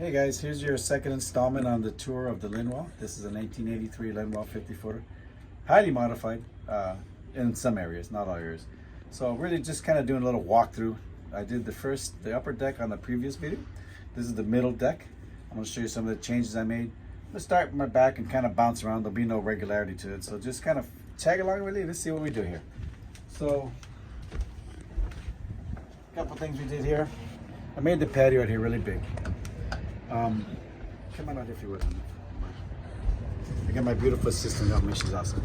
Hey guys, here's your second installment on the tour of the Lien Hwa. This is a 1983 Lien Hwa 50-footer. Highly modified in some areas, not all areas. So really just kind of doing a little walkthrough. I did the upper deck on the previous video. This is the middle deck. I'm going to show you some of the changes I made. Let's start with my back and kind of bounce around. There'll be no regularity to it. So just kind of tag along with me. Let's see what we do here. So a couple things we did here. I made the patio out here really big. Come on out if you would. I got my beautiful assistant help me, she's awesome.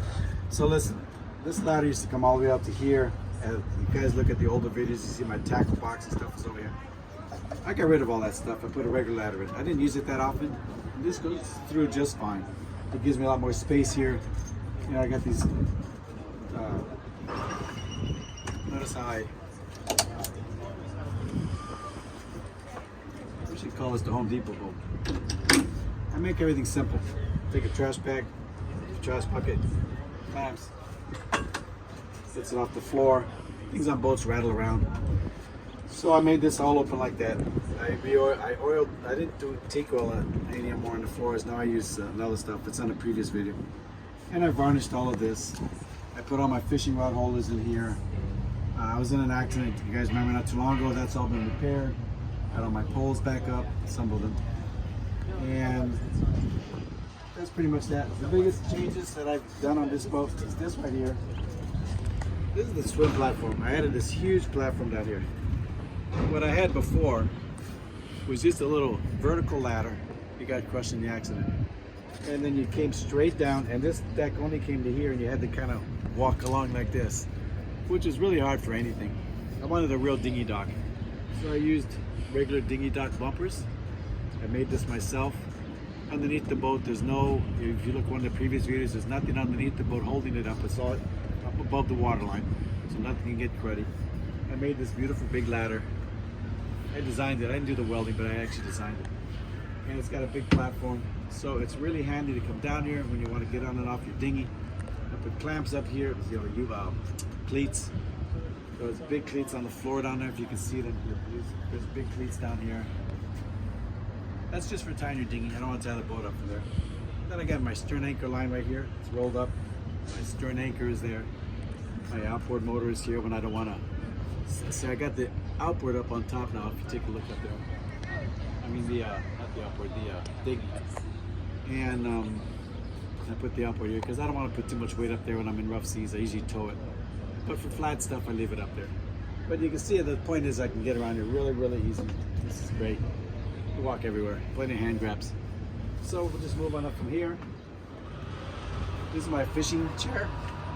So listen, this ladder used to come all the way up to here. As you guys look at the older videos, you see my tackle box and stuff is over here. I got rid of all that stuff. I put a regular ladder in. I didn't use it that often. This goes through just fine. It gives me a lot more space here. You know, I got these, notice how we should call this the Home Depot boat. I make everything simple. Take a trash bag, a trash bucket, clamps, sits it off the floor. Things on boats rattle around. So I made this all open like that. I didn't do teak oil anymore on the floors. Now I use another stuff that's on the previous video. And I varnished all of this. I put all my fishing rod holders in here. I was in an accident, you guys remember not too long ago. That's all been repaired. Got all my poles back up, assembled them. And that's pretty much that. The biggest changes that I've done on this boat is this right here. This is the swim platform. I added this huge platform down here. What I had before was just a little vertical ladder. You got crushed in the accident. And then you came straight down, and this deck only came to here, and you had to kind of walk along like this, which is really hard for anything. I wanted a real dinghy dock. So I used regular dinghy dock bumpers. I made this myself. Underneath the boat, there's no, if you look one of the previous videos, there's nothing underneath the boat holding it up. It's all up above the water line, so nothing can get cruddy. I made this beautiful big ladder. I designed it. I didn't do the welding, but I actually designed it. And it's got a big platform, so it's really handy to come down here when you want to get on and off your dinghy. I put clamps up here, cleats. There's big cleats on the floor down there, if you can see them. There's big cleats down here. That's just for tying your dinghy. I don't want to tie the boat up from there. Then I got my stern anchor line right here. It's rolled up. My stern anchor is there. My outboard motor is here when I don't want to. See, I got the outboard up on top now, if you take a look up there. I mean not the outboard, the dinghy. And I put the outboard here because I don't want to put too much weight up there when I'm in rough seas. I usually tow it. But for flat stuff, I leave it up there. But you can see the point is I can get around here really, really easy. This is great. You walk everywhere, plenty of hand grabs. So we'll just move on up from here. This is my fishing chair.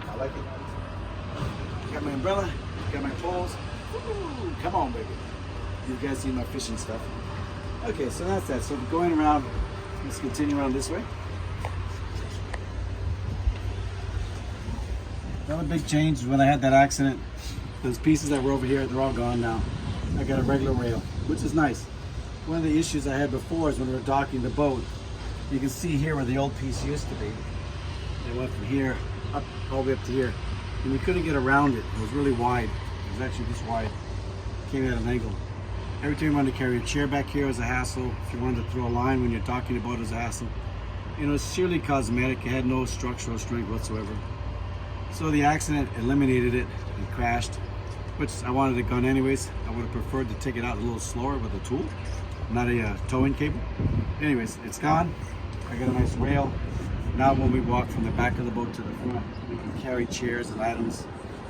I like it. Got my umbrella, got my poles. Ooh, come on, baby. You guys see my fishing stuff. Okay, so that's that. So going around, let's continue around this way. Another big change is when I had that accident, those pieces that were over here, they're all gone now. I got a regular rail, which is nice. One of the issues I had before is when we were docking the boat, you can see here where the old piece used to be. It went from here up all the way up to here. And you couldn't get around it. It was really wide. It was actually this wide. It came at an angle. Every time you wanted to carry a chair back here was a hassle. If you wanted to throw a line when you're docking the boat, it was a hassle. You know, it's sheerly cosmetic. It had no structural strength whatsoever. So the accident eliminated it and crashed, which I wanted it gone anyways. I would have preferred to take it out a little slower with a tool, not a towing cable. Anyways, it's gone. I got a nice rail. Now when we walk from the back of the boat to the front, we can carry chairs and items.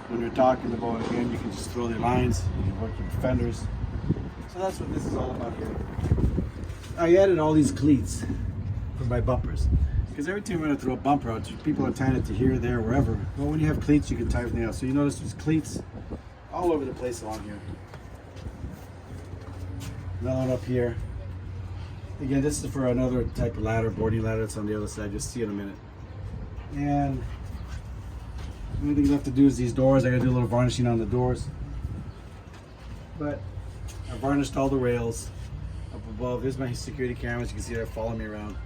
When we're docking the boat again, you can just throw the lines, you can work your fenders. So that's what this is all about here. I added all these cleats for my bumpers. Because every time we're going to throw a bumper out, people are tying it to here, there, wherever. Well, when you have cleats, you can tie everything else. So you notice there's cleats all over the place along here. Another one up here. Again, this is for another type of ladder, boarding ladder that's on the other side. You'll see in a minute. And the only thing left to do is these doors. I got to do a little varnishing on the doors. But I varnished all the rails up above. Here's my security cameras. You can see they're following me around.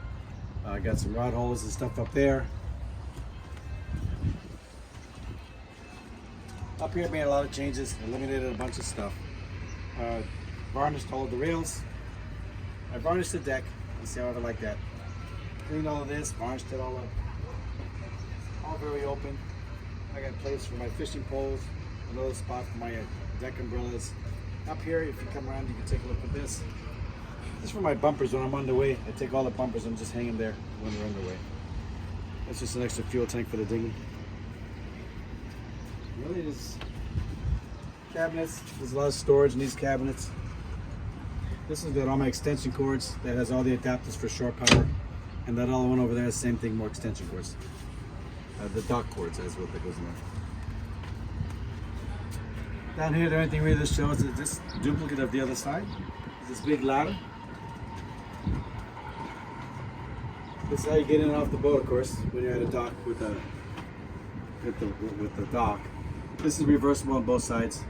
I got some rod holders and stuff up there. Up here I made a lot of changes, eliminated a bunch of stuff. Varnished all of the rails. I varnished the deck. You see how I like that. Cleaned all of this, varnished it all up. All very open. I got a place for my fishing poles, another spot for my deck umbrellas. Up here, if you come around, you can take a look at this. This is for my bumpers when I'm on the way. I take all the bumpers and just hang them there when they're underway. That's just an extra fuel tank for the dinghy. Really, just cabinets. There's a lot of storage in these cabinets. This has got all my extension cords. That has all the adapters for shore power. And that other one over there is the same thing, more extension cords. The dock cords, that's what that goes in there. Down here, the only thing really this shows is this duplicate of the other side. This big ladder. This is how you get in and off the boat, of course, when you're at a dock with the dock. This is reversible on both sides.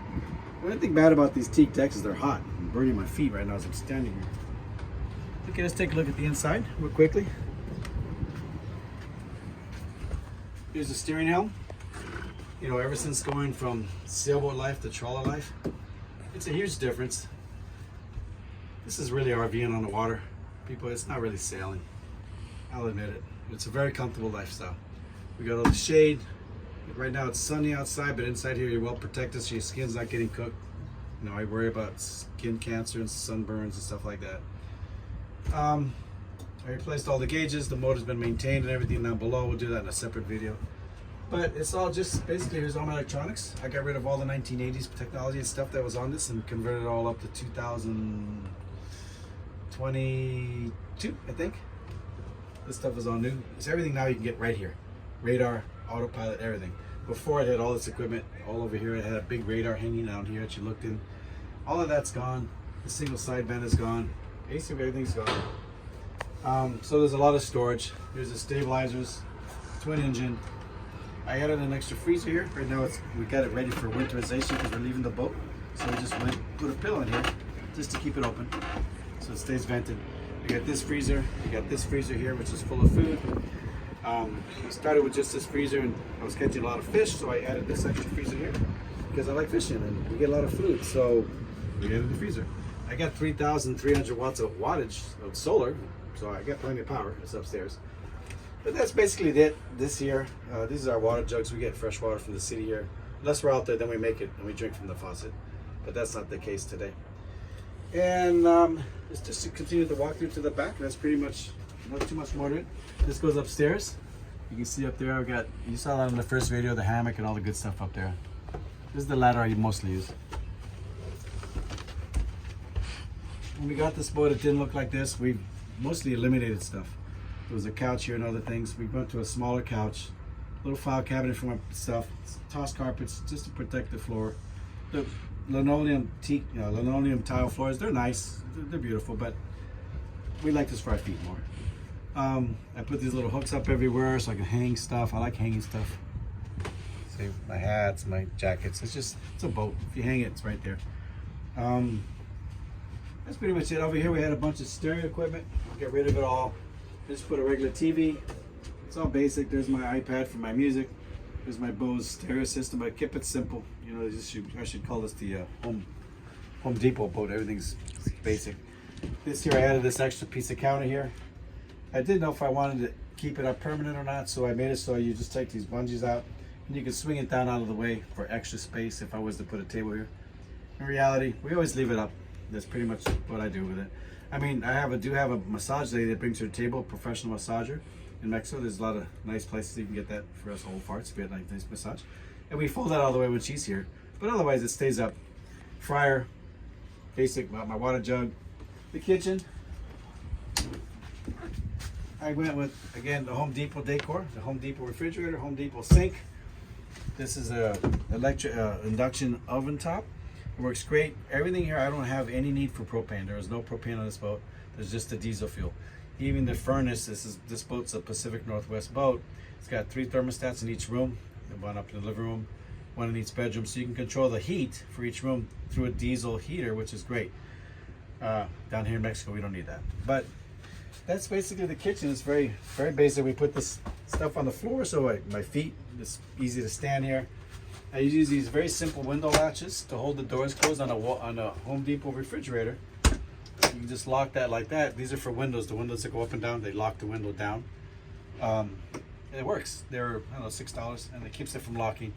The only thing bad about these teak decks is they're hot. I'm burning my feet right now as I'm standing here. Okay, let's take a look at the inside real quickly. Here's the steering helm. You know, ever since going from sailboat life to trawler life, it's a huge difference. This is really RVing on the water. People, it's not really sailing. I'll admit it. It's a very comfortable lifestyle. We got all the shade. Right now it's sunny outside, but inside here you're well protected so your skin's not getting cooked. You know, I worry about skin cancer and sunburns and stuff like that. I replaced all the gauges. The motor's been maintained and everything down below. We'll do that in a separate video. But it's all just, basically, here's all my electronics. I got rid of all the 1980s technology and stuff that was on this and converted it all up to 2022, I think. This stuff is all new. It's everything now you can get right here. Radar, autopilot, everything. Before it had all this equipment all over here. It had a big radar hanging down here that you looked in. All of that's gone. The single sideband is gone. Basically everything's gone. So there's a lot of storage. Here's the stabilizers, twin engine. I added an extra freezer here. Right now we got it ready for winterization because we're leaving the boat. So we just put a pillow in here just to keep it open so it stays vented. We got this freezer. We got this freezer here which is full of food. We started with just this freezer and I was catching a lot of fish, so I added this extra freezer here because I like fishing and we get a lot of food, so we added the freezer. I got 3,300 watts of wattage of solar, so I got plenty of power. It's upstairs. But that's basically it. This here, these are our water jugs. We get fresh water from the city here. Unless we're out there, then we make it and we drink from the faucet. But that's not the case today. And it's just to continue the walkthrough to the back. That's pretty much, not too much more to it. This goes upstairs. You can see up there, I've got, you saw that in the first video, the hammock and all the good stuff up there. This is the ladder I mostly use. When we got this boat, it didn't look like this. We mostly eliminated stuff. There was a couch here and other things. We went to a smaller couch, little file cabinet for my stuff, toss carpets just to protect the floor. The linoleum tile floors, they're nice, they're beautiful, but we like this for our feet more. I put these little hooks up everywhere so I can hang stuff. I like hanging stuff. See, my hats, my jackets. It's a boat. If you hang it, it's right there. That's pretty much it. Over here we had a bunch of stereo equipment. Get rid of it all. Just put a regular TV. It's all basic. There's my iPad for my music. There's my Bose stereo system. I keep it simple. You know, I should call this the Home Depot boat. Everything's basic. This here I added this extra piece of counter here. I didn't know if I wanted to keep it up permanent or not, so I made it so you just take these bungees out and you can swing it down out of the way for extra space if I was to put a table here. In reality, we always leave it up. That's pretty much what I do with it. I mean, I do have a massage lady that brings her table, professional massager in Mexico. There's a lot of nice places you can get that for us old farts. We had a nice massage. And we fold that all the way when she's here. But otherwise, it stays up. Fryer, basic, my water jug. The kitchen, I went with, again, the Home Depot decor, the Home Depot refrigerator, Home Depot sink. This is a electric induction oven top. It works great. Everything here, I don't have any need for propane. There is no propane on this boat. There's just the diesel fuel. Even the furnace, this boat's a Pacific Northwest boat. It's got 3 thermostats in each room. One up in the living room, one in each bedroom. So you can control the heat for each room through a diesel heater, which is great. Down here in Mexico, we don't need that. But that's basically the kitchen. It's very, very basic. We put this stuff on the floor so my feet, it's easy to stand here. I use these very simple window latches to hold the doors closed on a Home Depot refrigerator. You can just lock that like that. These are for windows. The windows that go up and down, they lock the window down. And it works. They're, I don't know, $6, and it keeps it from locking.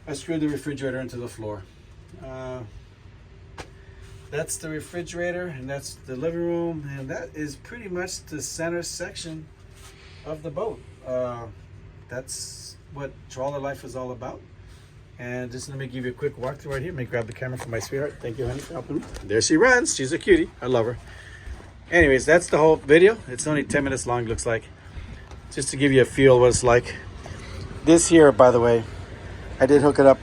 I screwed the refrigerator into the floor. That's the refrigerator, and that's the living room, and that is pretty much the center section of the boat. That's what trawler life is all about. And just let me give you a quick walkthrough right here. Let me grab the camera for my sweetheart. Thank you, honey, for helping me. There she runs. She's a cutie. I love her. Anyways, that's the whole video. It's only 10 minutes long, looks like. Just to give you a feel of what it's like. This here, by the way, I did hook it up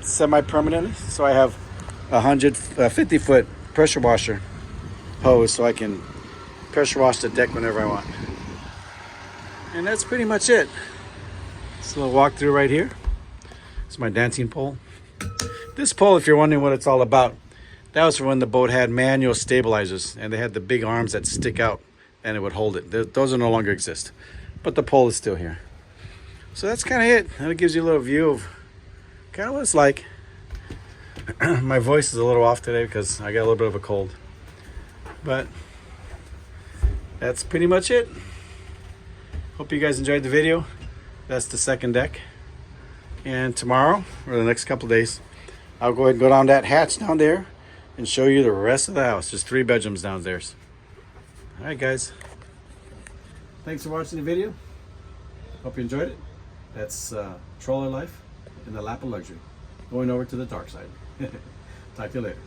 semi-permanently. So I have a 150-foot pressure washer hose so I can pressure wash the deck whenever I want. And that's pretty much it. Just a little walkthrough right here. It's my dancing pole. This pole, if you're wondering what it's all about, that was for when the boat had manual stabilizers and they had the big arms that stick out and it would hold it. Those no longer exist, but the pole is still here. So that's kind of it. And it gives you a little view of kind of what it's like. My voice is a little off today because I got a little bit of a cold, but that's pretty much it. Hope you guys enjoyed the video. That's the second deck. And tomorrow, or the next couple of days, I'll go ahead and go down that hatch down there and show you the rest of the house. Just 3 bedrooms downstairs. All right, guys. Thanks for watching the video. Hope you enjoyed it. That's trawler life in the lap of luxury. Going over to the dark side. Talk to you later.